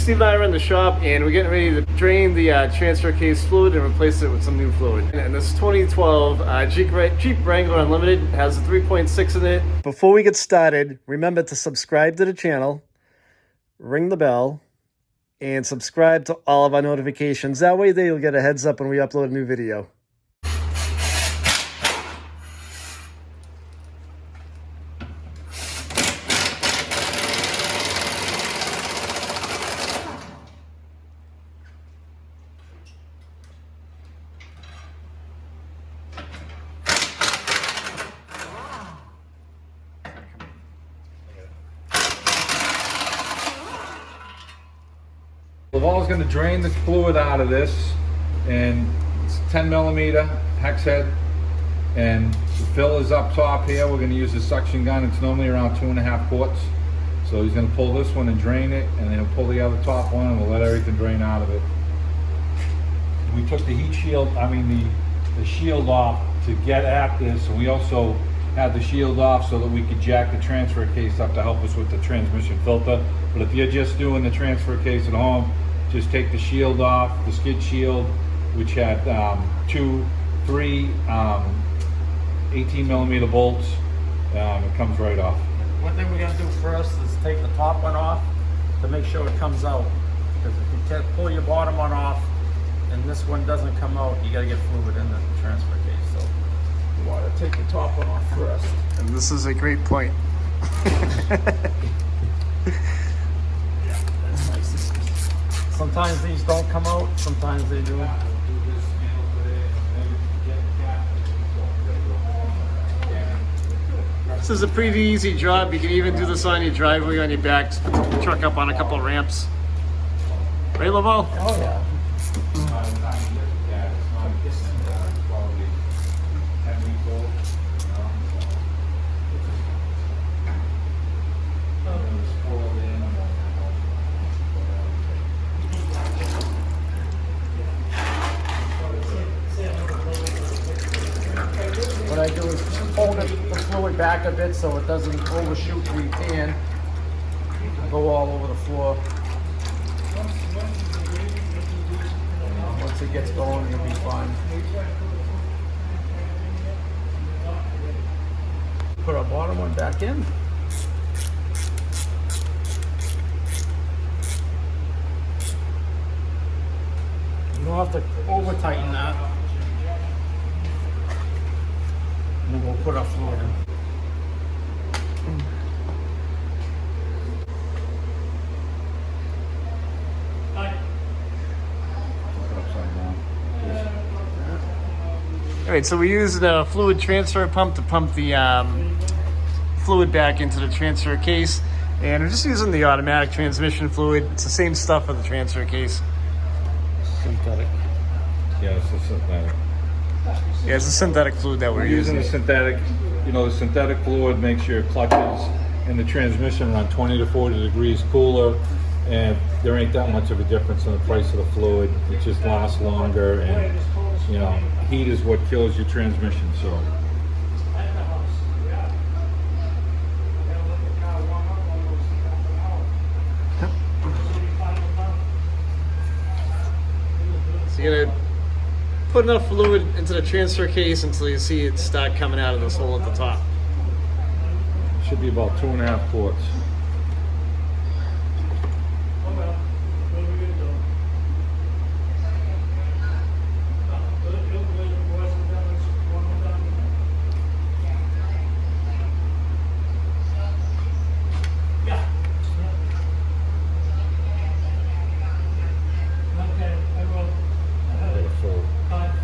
Steve and I are in the shop and we're getting ready to drain the transfer case fluid and replace it with some new fluid. And this 2012 Jeep Wrangler Unlimited has a 3.6 in it. Before we get started, remember to subscribe to the channel, ring the bell, and subscribe to all of our notifications. That way you'll get a heads up when we upload a new video. Laval's going to drain the fluid out of this, and it's 10 millimeter hex head, and the fill is up top here. We're going to use a suction gun. It's normally around 2.5 quarts. So he's going to pull this one and drain it, and then he'll pull the other top one and we'll let everything drain out of it. We took the heat shield, the shield off to get at this, and we also had the shield off so that we could jack the transfer case up to help us with the transmission filter. But if you're just doing the transfer case at home, just take the shield off, the skid shield, which had 3 18 millimeter bolts. It comes right off. One thing we gotta do first is take the top one off to make sure it comes out. Because if you can't pull your bottom one off and this one doesn't come out, you gotta get fluid in the transfer case. So you wanna take the top one off first. And this is a great point. Sometimes these don't come out, sometimes they do. This is a pretty easy job. You can even do this on your driveway, on your back, just put the truck up on a couple of ramps. Right, Laval? Oh yeah. What I do is hold the fluid back a bit so it doesn't overshoot the pan, go all over the floor. Once it gets going, it'll be fine. Put our bottom one back in. You don't have to over tighten that. And then we'll put our fluid in. All right, so we use the fluid transfer pump to pump the fluid back into the transfer case. And we're just using the automatic transmission fluid. It's the same stuff for the transfer case. Synthetic. Yeah, it's a synthetic. Yeah, it's a synthetic fluid that we're Using using. the synthetic, the synthetic fluid makes your clutches and the transmission run 20 to 40 degrees cooler, and there ain't that much of a difference in the price of the fluid. It just lasts longer, and heat is what kills your transmission. So you're gonna put enough fluid into the transfer case until you see it start coming out of this hole at the top. it should be about 2.5 quarts.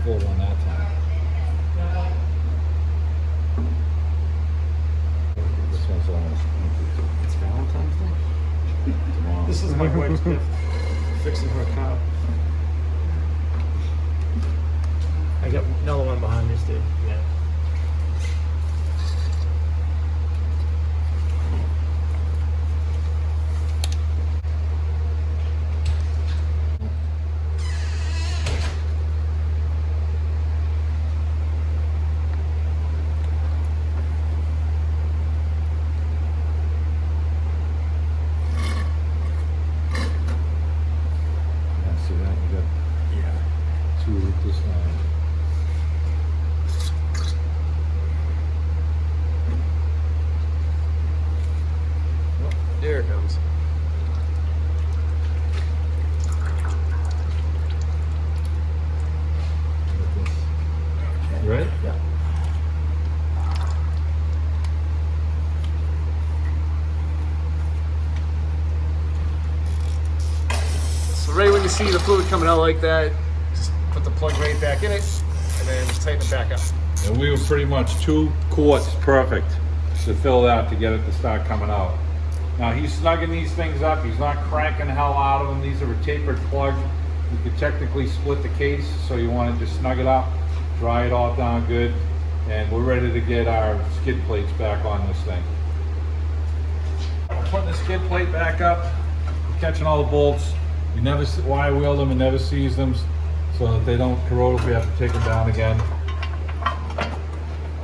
Full one that time. This one's almost empty. It's Valentine's Day. Tomorrow. This is my wife's gift. Fixing her car. I got another one behind me, Steve. Yeah. So right when you see the fluid coming out like that, just put the plug right back in it and then tighten it back up. And we were pretty much 2 quarts perfect to fill that to get it to start coming out. Now he's snugging these things up. He's not cranking the hell out of them. These are a tapered plug. You could technically split the case, so you want to just snug it up, dry it all down good, and we're ready to get our skid plates back on this thing. We're putting the skid plate back up, we're catching all the bolts. We never wire wheel them and never seize them so that they don't corrode if we have to take them down again.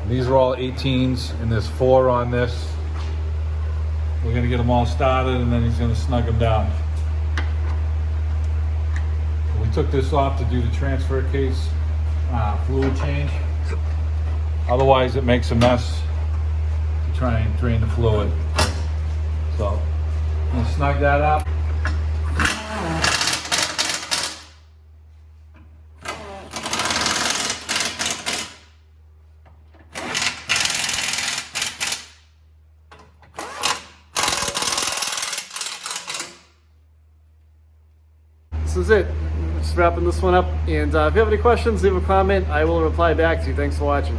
These are all 18s, and there's 4 on this. We're gonna get them all started, and then he's gonna snug them down. We took this off to do the transfer case fluid change. Otherwise, it makes a mess to try and drain the fluid. So, I'm gonna snug that up. This is it. Just wrapping this one up. And if you have any questions, leave a comment. I will reply back to you. Thanks for watching.